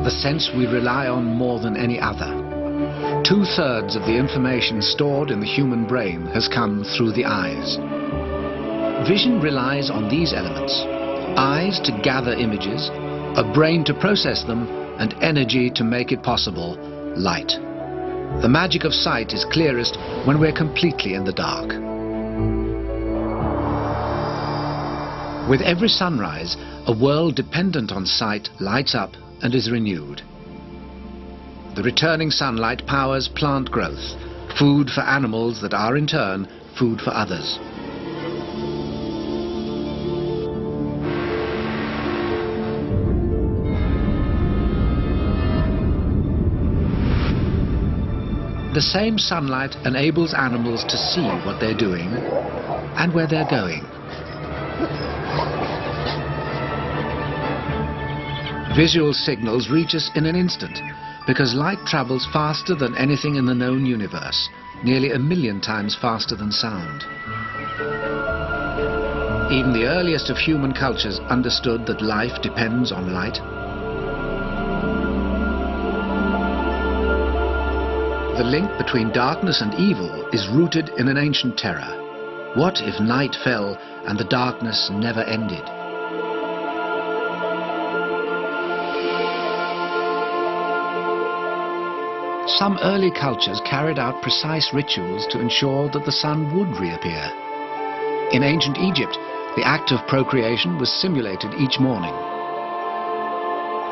the sense we rely on more than any other. 2/3 of the information stored in the human brain has come through the eyes. Vision relies on these elements: eyes to gather images, a brain to process them, and energy to make it possible, light. The magic of sight is clearest when we're completely in the dark. With every sunrise, a world dependent on sight lights up and is renewed. The returning sunlight powers plant growth, food for animals that are in turn food for others. The same sunlight enables animals to see what they're doing and where they're going. Visual signals reach us in an instant because light travels faster than anything in the known universe, nearly 1 million times faster than sound. Even the earliest of human cultures understood that life depends on light. The link between darkness and evil is rooted in an ancient terror. What if night fell and the darkness never ended? Some early cultures carried out precise rituals to ensure that the sun would reappear. In ancient Egypt, the act of procreation was simulated each morning.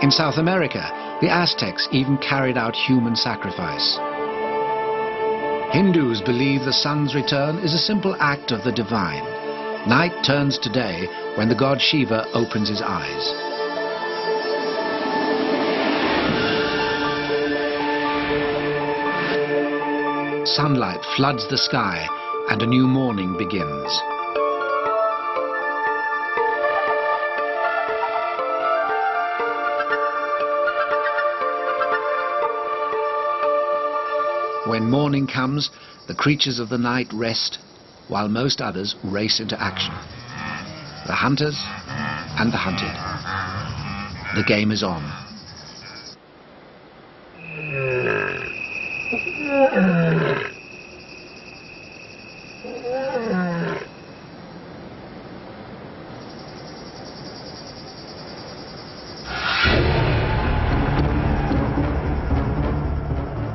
In South America, the Aztecs even carried out human sacrifice. Hindus believe the sun's return is a simple act of the divine. Night turns to day when the god Shiva opens his eyes. Sunlight floods the sky and a new morning begins. When morning comes, the creatures of the night rest, while most others race into action. The hunters and the hunted. The game is on.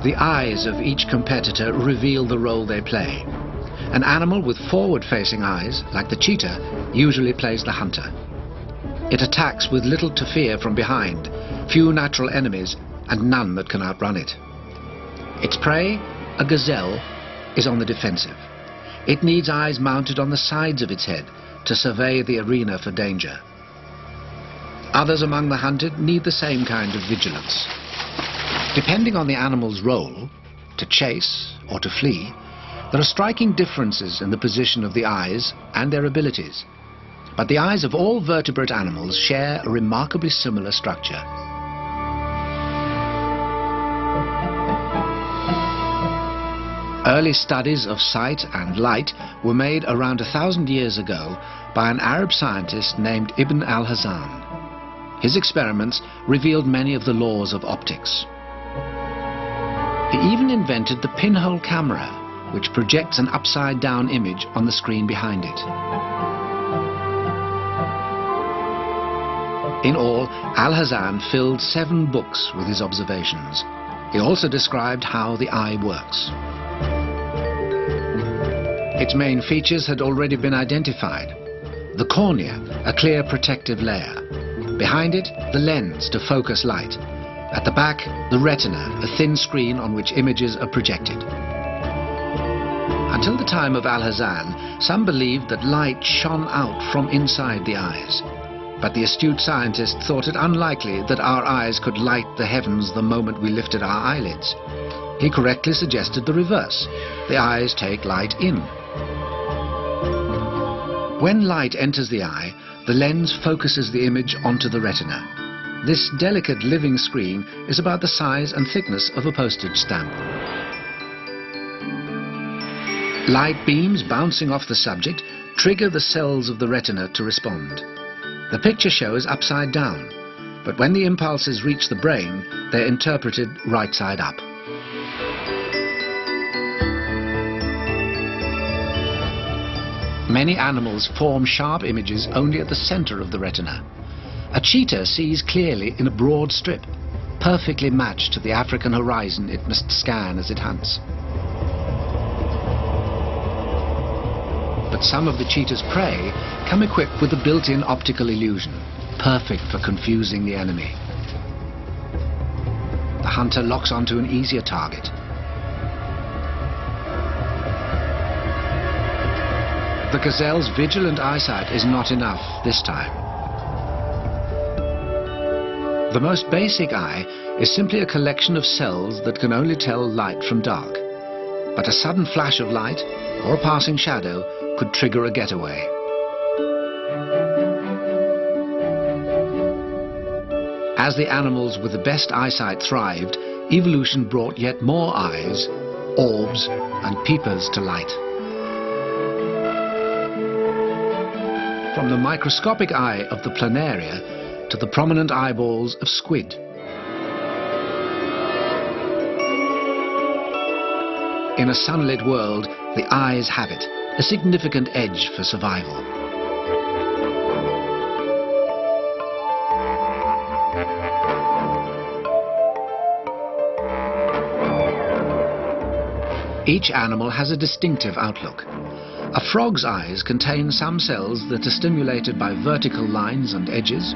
The eyes of each competitor reveal the role they play. An animal with forward-facing eyes, like the cheetah, usually plays the hunter. It attacks with little to fear from behind, few natural enemies, and none that can outrun it. Its prey, a gazelle, is on the defensive. It needs eyes mounted on the sides of its head to survey the arena for danger. Others among the hunted need the same kind of vigilance. Depending on the animal's role, to chase or to flee, there are striking differences in the position of the eyes and their abilities. But the eyes of all vertebrate animals share a remarkably similar structure. Early studies of sight and light were made around 1,000 years ago by an Arab scientist named Ibn al-Hazan. His experiments revealed many of the laws of optics. He even invented the pinhole camera, which projects an upside-down image on the screen behind it. In all, Al-Hazan filled 7 books with his observations. He also described how the eye works. Its main features had already been identified. The cornea, a clear protective layer. Behind it, the lens to focus light. At the back, the retina, a thin screen on which images are projected. Until the time of Al-Hazan, some believed that light shone out from inside the eyes. But the astute scientist thought it unlikely that our eyes could light the heavens the moment we lifted our eyelids. He correctly suggested the reverse. The eyes take light in. When light enters the eye, the lens focuses the image onto the retina. This delicate living screen is about the size and thickness of a postage stamp. Light beams bouncing off the subject trigger the cells of the retina to respond. The picture shows upside down. but when the impulses reach the brain, they're interpreted right side up. Many animals form sharp images only at the center of the retina. A cheetah sees clearly in a broad strip, perfectly matched to the African horizon it must scan as it hunts. But some of the cheetah's prey come equipped with a built-in optical illusion, perfect for confusing the enemy. The hunter locks onto an easier target. The gazelle's vigilant eyesight is not enough this time. The most basic eye is simply a collection of cells that can only tell light from dark. But a sudden flash of light or a passing shadow could trigger a getaway. As the animals with the best eyesight thrived, evolution brought yet more eyes, orbs, and peepers to light. From the microscopic eye of the planaria to the prominent eyeballs of squid. In a sunlit world, the eyes have it, a significant edge for survival. Each animal has a distinctive outlook. A frog's eyes contain some cells that are stimulated by vertical lines and edges,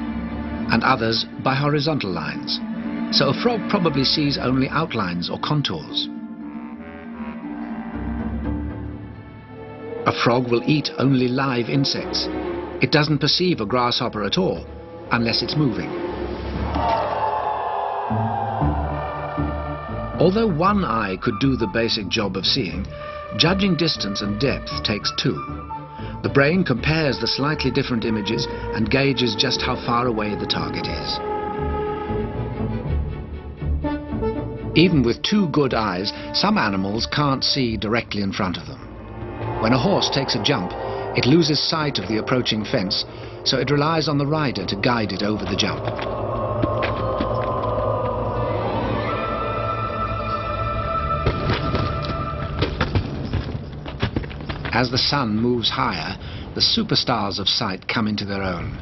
and others by horizontal lines. So a frog probably sees only outlines or contours. A frog will eat only live insects. It doesn't perceive a grasshopper at all, unless it's moving. Although one eye could do the basic job of seeing, judging distance and depth takes two. The brain compares the slightly different images and gauges just how far away the target is. Even with two good eyes, some animals can't see directly in front of them. When a horse takes a jump, it loses sight of the approaching fence, so it relies on the rider to guide it over the jump. As the sun moves higher, the superstars of sight come into their own.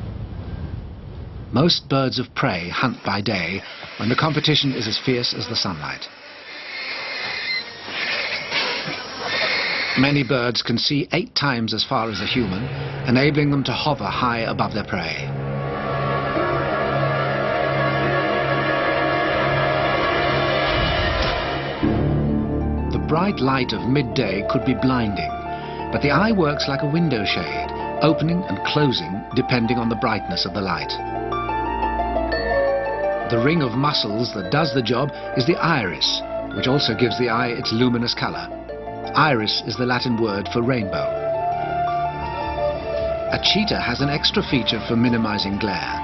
Most birds of prey hunt by day when the competition is as fierce as the sunlight. Many birds can see 8 times as far as a human, enabling them to hover high above their prey. The bright light of midday could be blinding, but the eye works like a window shade, opening and closing depending on the brightness of the light. The ring of muscles that does the job is the iris, which also gives the eye its luminous color. Iris is the Latin word for rainbow. A cheetah has an extra feature for minimizing glare: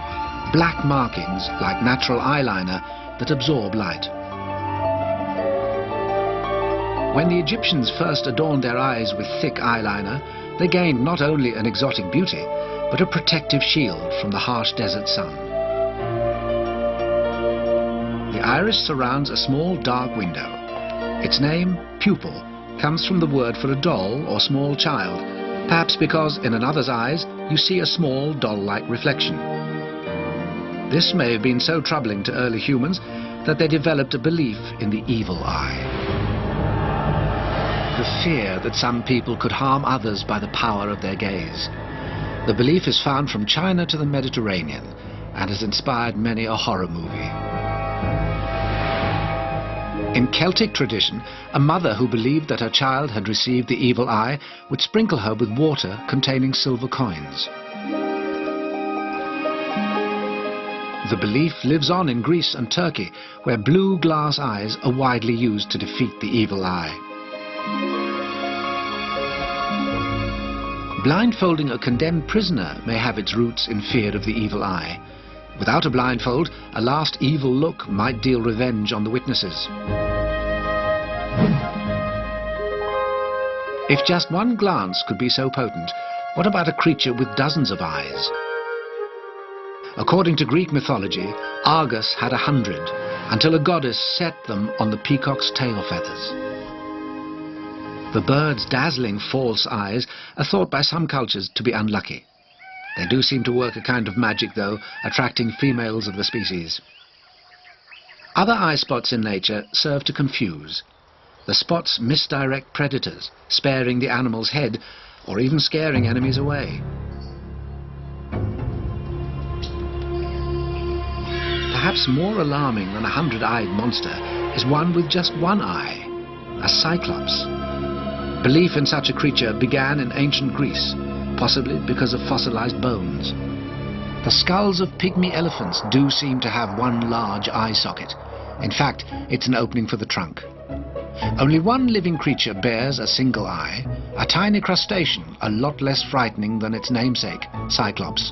black markings like natural eyeliner that absorb light. When the Egyptians first adorned their eyes with thick eyeliner, they gained not only an exotic beauty, but a protective shield from the harsh desert sun. The iris surrounds a small dark window. Its name, pupil, comes from the word for a doll or small child, perhaps because in another's eyes you see a small doll-like reflection. This may have been so troubling to early humans that they developed a belief in the evil eye. The fear that some people could harm others by the power of their gaze. The belief is found from China to the Mediterranean and has inspired many a horror movie. In Celtic tradition, a mother who believed that her child had received the evil eye would sprinkle her with water containing silver coins. The belief lives on in Greece and Turkey, where blue glass eyes are widely used to defeat the evil eye. Blindfolding a condemned prisoner may have its roots in fear of the evil eye. Without a blindfold, a last evil look might deal revenge on the witnesses. If just one glance could be so potent, what about a creature with dozens of eyes? According to Greek mythology, Argus had 100, until a goddess set them on the peacock's tail feathers. The bird's dazzling false eyes are thought by some cultures to be unlucky. They do seem to work a kind of magic, though, attracting females of the species. Other eye spots in nature serve to confuse. The spots misdirect predators, sparing the animal's head, or even scaring enemies away. Perhaps more alarming than a 100-eyed monster is one with just one eye, a cyclops. Belief in such a creature began in ancient Greece, possibly because of fossilized bones. The skulls of pygmy elephants do seem to have one large eye socket. In fact, it's an opening for the trunk. Only one living creature bears a single eye, a tiny crustacean a lot less frightening than its namesake, Cyclops.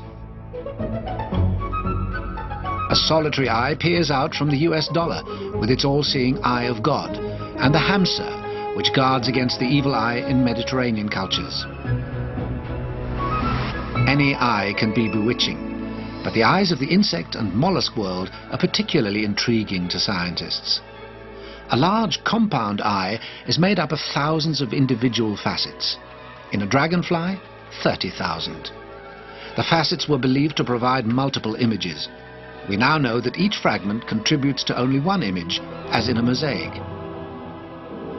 A solitary eye peers out from the US dollar with its all-seeing eye of God, and the hamster, which guards against the evil eye in Mediterranean cultures. Any eye can be bewitching, but the eyes of the insect and mollusk world are particularly intriguing to scientists. A large compound eye is made up of thousands of individual facets. In a dragonfly, 30,000. The facets were believed to provide multiple images. We now know that each fragment contributes to only one image, as in a mosaic.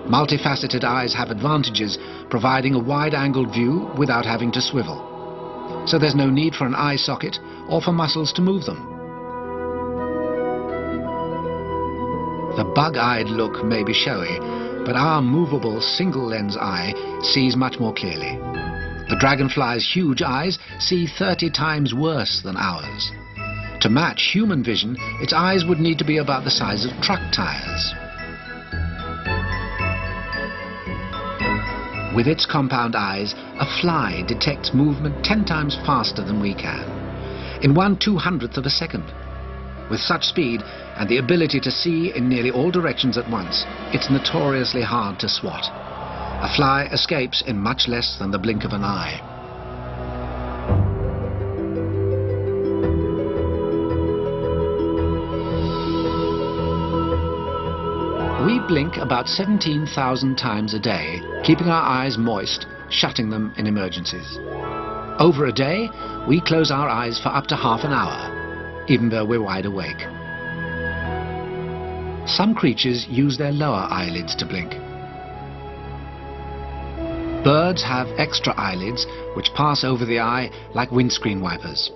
Multifaceted eyes have advantages, providing a wide-angled view without having to swivel. So there's no need for an eye socket or for muscles to move them. The bug-eyed look may be showy, but our movable single-lens eye sees much more clearly. The dragonfly's huge eyes see 30 times worse than ours. To match human vision, its eyes would need to be about the size of truck tires. With its compound eyes, a fly detects movement 10 times faster than we can, in 1/200th of a second. With such speed and the ability to see in nearly all directions at once, it's notoriously hard to swat. A fly escapes in much less than the blink of an eye. We blink about 17,000 times a day, keeping our eyes moist, shutting them in emergencies. Over a day, we close our eyes for up to half an hour, even though we're wide awake. Some creatures use their lower eyelids to blink. Birds have extra eyelids which pass over the eye like windscreen wipers.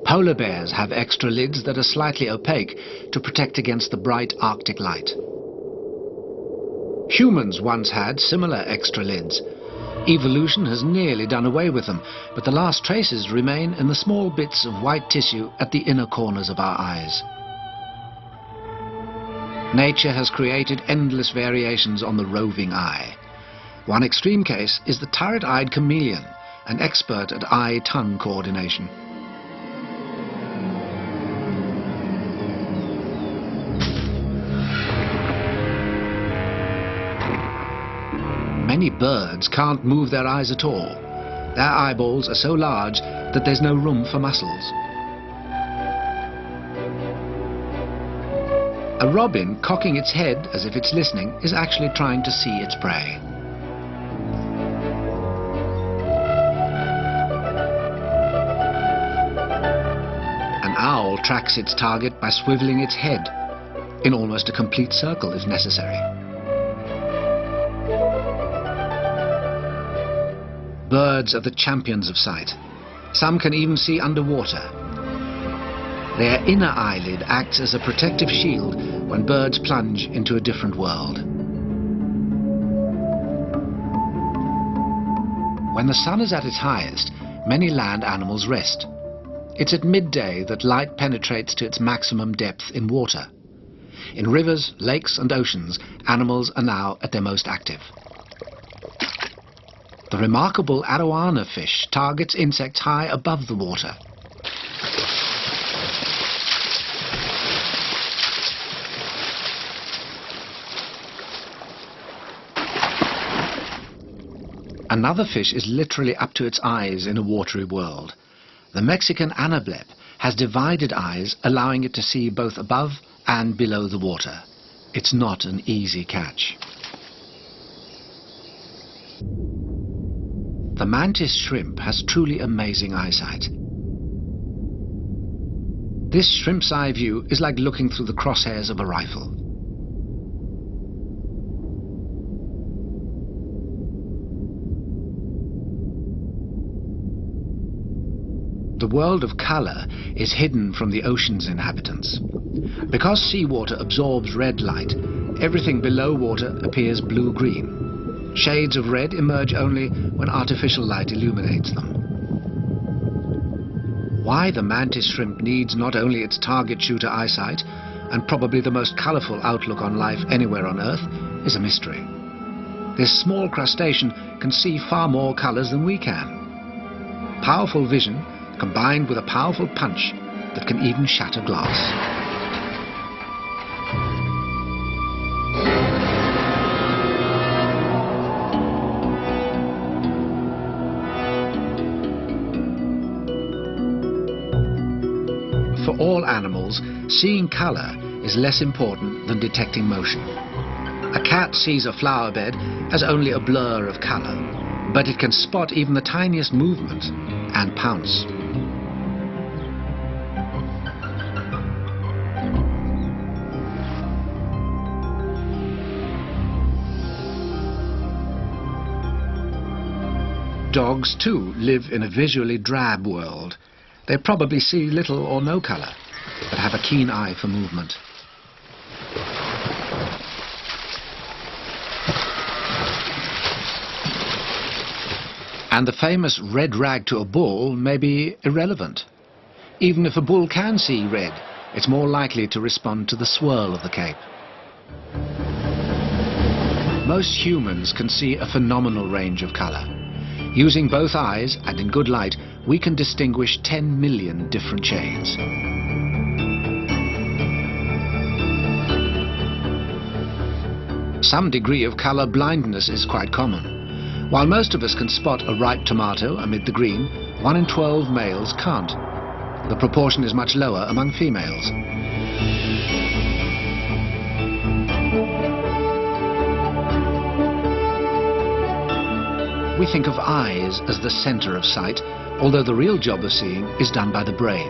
Polar bears have extra lids that are slightly opaque to protect against the bright Arctic light. Humans once had similar extra lids. Evolution has nearly done away with them, but the last traces remain in the small bits of white tissue at the inner corners of our eyes. Nature has created endless variations on the roving eye. One extreme case is the turret-eyed chameleon, an expert at eye-tongue coordination. Many birds can't move their eyes at all. Their eyeballs are so large that there's no room for muscles. A robin cocking its head as if it's listening is actually trying to see its prey. An owl tracks its target by swiveling its head, in almost a complete circle if necessary. Birds are the champions of sight. Some can even see underwater. Their inner eyelid acts as a protective shield when birds plunge into a different world. When the sun is at its highest, many land animals rest. It's at midday that light penetrates to its maximum depth in water. In rivers, lakes and oceans, animals are now at their most active. The remarkable arowana fish targets insects high above the water. Another fish is literally up to its eyes in a watery world. The Mexican anablep has divided eyes, allowing it to see both above and below the water. It's not an easy catch. The mantis shrimp has truly amazing eyesight. This shrimp's eye view is like looking through the crosshairs of a rifle. The world of color is hidden from the ocean's inhabitants. Because seawater absorbs red light, everything below water appears blue-green. Shades of red emerge only when artificial light illuminates them. Why the mantis shrimp needs not only its target shooter eyesight, and probably the most colorful outlook on life anywhere on Earth, is a mystery. This small crustacean can see far more colors than we can. Powerful vision, combined with a powerful punch that can even shatter glass. For all animals, seeing color is less important than detecting motion. A cat sees a flower bed as only a blur of color, but it can spot even the tiniest movement and pounce. Dogs, too, live in a visually drab world. They probably see little or no color, but have a keen eye for movement. And the famous red rag to a bull may be irrelevant. Even if a bull can see red, it's more likely to respond to the swirl of the cape. Most humans can see a phenomenal range of color. Using both eyes and in good light, we can distinguish 10 million different shades. Some degree of color blindness is quite common. While most of us can spot a ripe tomato amid the green, 1 in 12 males can't. The proportion is much lower among females. We think of eyes as the center of sight, although the real job of seeing is done by the brain.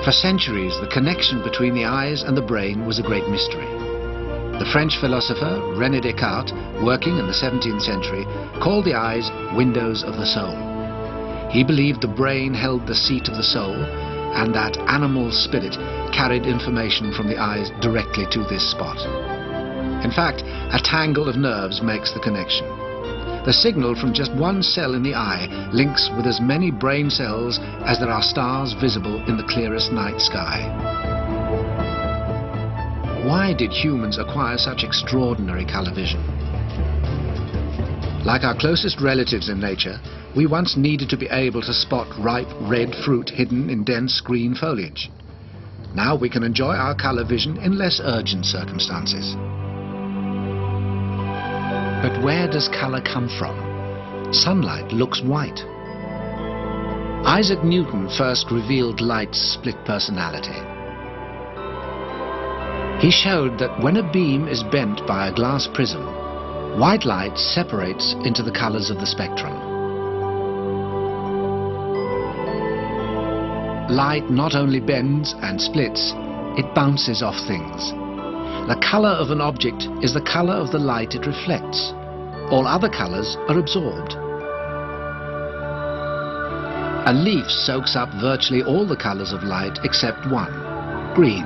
For centuries, the connection between the eyes and the brain was a great mystery. The French philosopher René Descartes, working in the 17th century, called the eyes windows of the soul. He believed the brain held the seat of the soul, and that animal spirit carried information from the eyes directly to this spot. In fact, a tangle of nerves makes the connection. The signal from just one cell in the eye links with as many brain cells as there are stars visible in the clearest night sky. Why did humans acquire such extraordinary color vision? Like our closest relatives in nature, we once needed to be able to spot ripe red fruit hidden in dense green foliage. Now we can enjoy our color vision in less urgent circumstances. But where does color come from? Sunlight looks white. Isaac Newton first revealed light's split personality. He showed that when a beam is bent by a glass prism, white light separates into the colors of the spectrum. Light not only bends and splits, it bounces off things. The color of an object is the color of the light it reflects. All other colors are absorbed. A leaf soaks up virtually all the colors of light except one, green.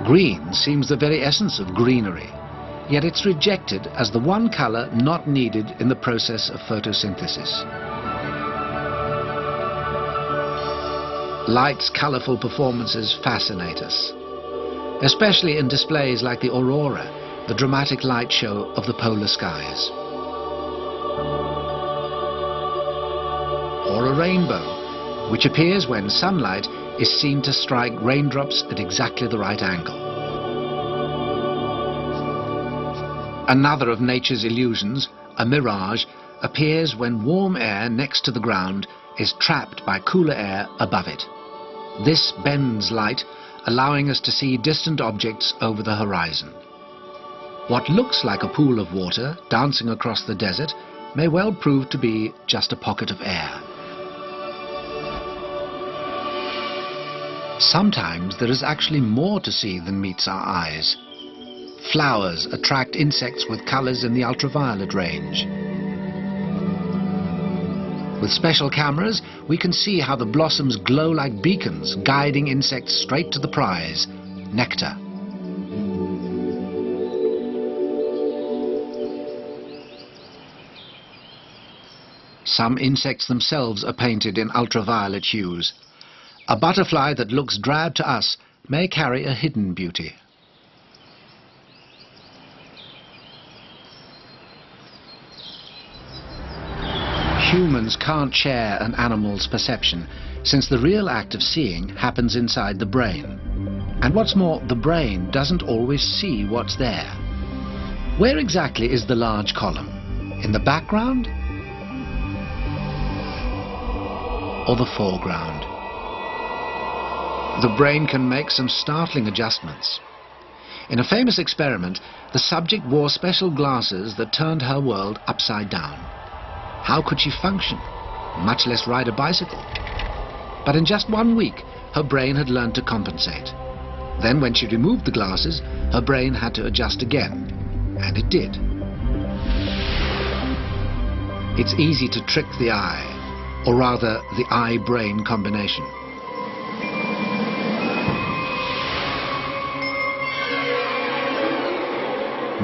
Green seems the very essence of greenery, yet it's rejected as the one color not needed in the process of photosynthesis. Light's colorful performances fascinate us, especially in displays like the aurora, the dramatic light show of the polar skies. Or a rainbow, which appears when sunlight is seen to strike raindrops at exactly the right angle. Another of nature's illusions, a mirage, appears when warm air next to the ground is trapped by cooler air above it. This bends light, allowing us to see distant objects over the horizon. What looks like a pool of water dancing across the desert may well prove to be just a pocket of air. Sometimes there is actually more to see than meets our eyes. Flowers attract insects with colors in the ultraviolet range. With special cameras, we can see how the blossoms glow like beacons, guiding insects straight to the prize, nectar. Some insects themselves are painted in ultraviolet hues. A butterfly that looks drab to us may carry a hidden beauty. Humans can't share an animal's perception, since the real act of seeing happens inside the brain. And what's more, the brain doesn't always see what's there. Where exactly is the large column? In the background? Or the foreground? The brain can make some startling adjustments. In a famous experiment, the subject wore special glasses that turned her world upside down. How could she function, much less ride a bicycle? But in just 1 week, her brain had learned to compensate. Then when she removed the glasses, her brain had to adjust again, and it did. It's easy to trick the eye, or rather the eye-brain combination.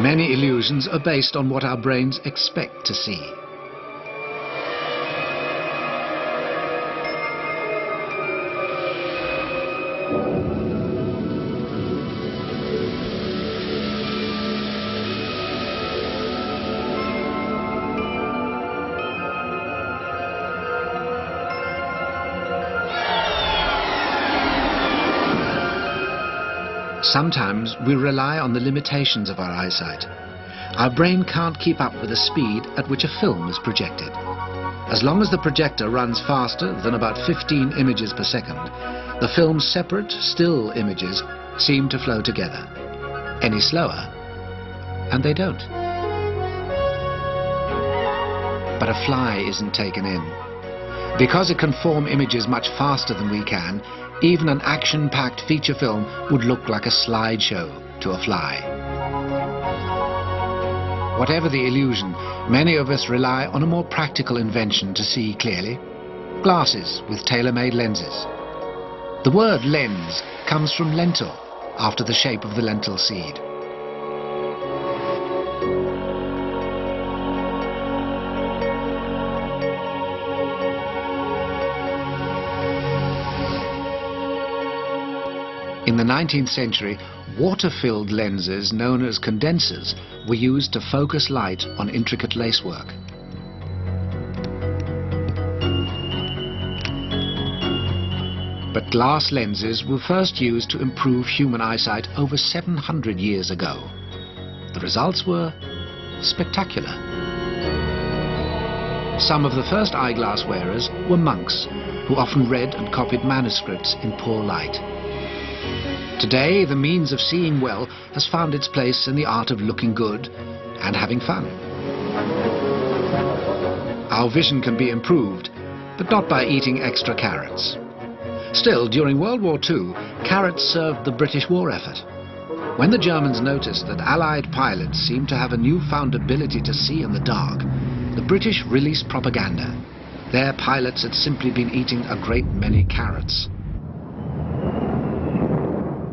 Many illusions are based on what our brains expect to see. Sometimes we rely on the limitations of our eyesight. Our brain can't keep up with the speed at which a film is projected. As long as the projector runs faster than about 15 images per second, the film's separate, still images seem to flow together. Any slower, and they don't. But a fly isn't taken in. Because it can form images much faster than we can, even an action-packed feature film would look like a slideshow to a fly. Whatever the illusion, many of us rely on a more practical invention to see clearly. Glasses with tailor-made lenses. The word lens comes from lentil, after the shape of the lentil seed. In the 19th century, water-filled lenses known as condensers were used to focus light on intricate lacework. But glass lenses were first used to improve human eyesight over 700 years ago. The results were spectacular. Some of the first eyeglass wearers were monks, who often read and copied manuscripts in poor light. Today, the means of seeing well has found its place in the art of looking good and having fun. Our vision can be improved, but not by eating extra carrots. Still, during World War II, carrots served the British war effort. When the Germans noticed that Allied pilots seemed to have a newfound ability to see in the dark, the British released propaganda. Their pilots had simply been eating a great many carrots.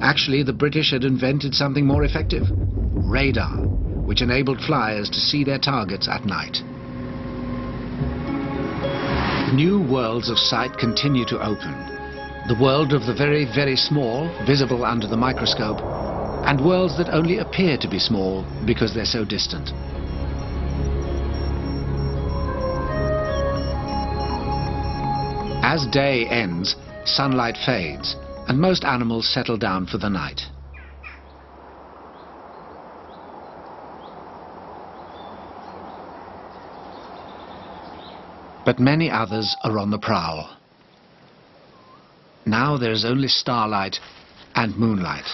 Actually, the British had invented something more effective: radar, which enabled flyers to see their targets at night. New worlds of sight continue to open. The world of the very, very small, visible under the microscope, and worlds that only appear to be small because they're so distant. As day ends, sunlight fades, and most animals settle down for the night. But many others are on the prowl. Now there is only starlight and moonlight.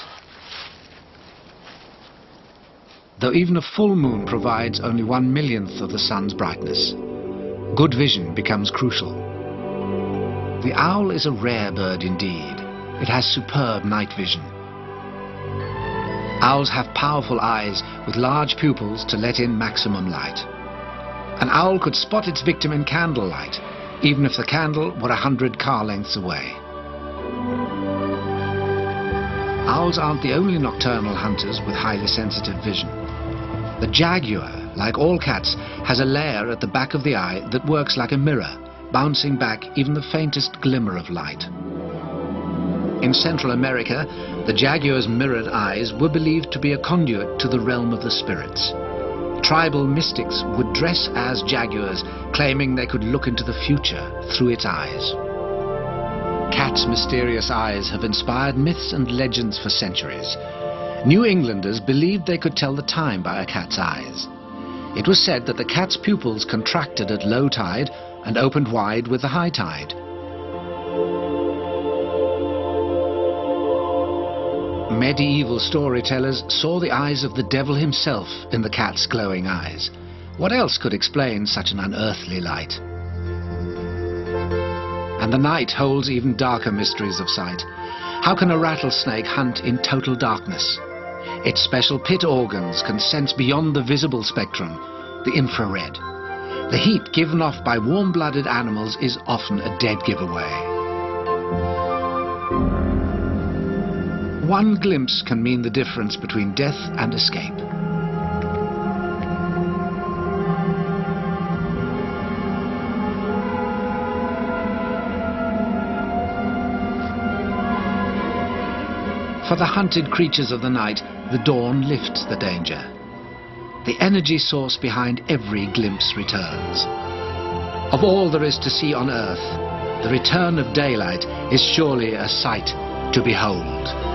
Though even a full moon provides only 1/1,000,000th of the sun's brightness, good vision becomes crucial. The owl is a rare bird indeed. It has superb night vision. Owls have powerful eyes with large pupils to let in maximum light. An owl could spot its victim in candlelight, even if the candle were 100 car lengths away. Owls aren't the only nocturnal hunters with highly sensitive vision. The jaguar, like all cats, has a layer at the back of the eye that works like a mirror, bouncing back even the faintest glimmer of light. In Central America, the jaguar's mirrored eyes were believed to be a conduit to the realm of the spirits. Tribal mystics would dress as jaguars, claiming they could look into the future through its eyes. Cats' mysterious eyes have inspired myths and legends for centuries. New Englanders believed they could tell the time by a cat's eyes. It was said that the cat's pupils contracted at low tide and opened wide with the high tide. Medieval storytellers saw the eyes of the devil himself in the cat's glowing eyes. What else could explain such an unearthly light? And the night holds even darker mysteries of sight. How can a rattlesnake hunt in total darkness? Its special pit organs can sense beyond the visible spectrum, the infrared. The heat given off by warm-blooded animals is often a dead giveaway. One glimpse can mean the difference between death and escape. For the hunted creatures of the night, the dawn lifts the danger. The energy source behind every glimpse returns. Of all there is to see on earth, the return of daylight is surely a sight to behold.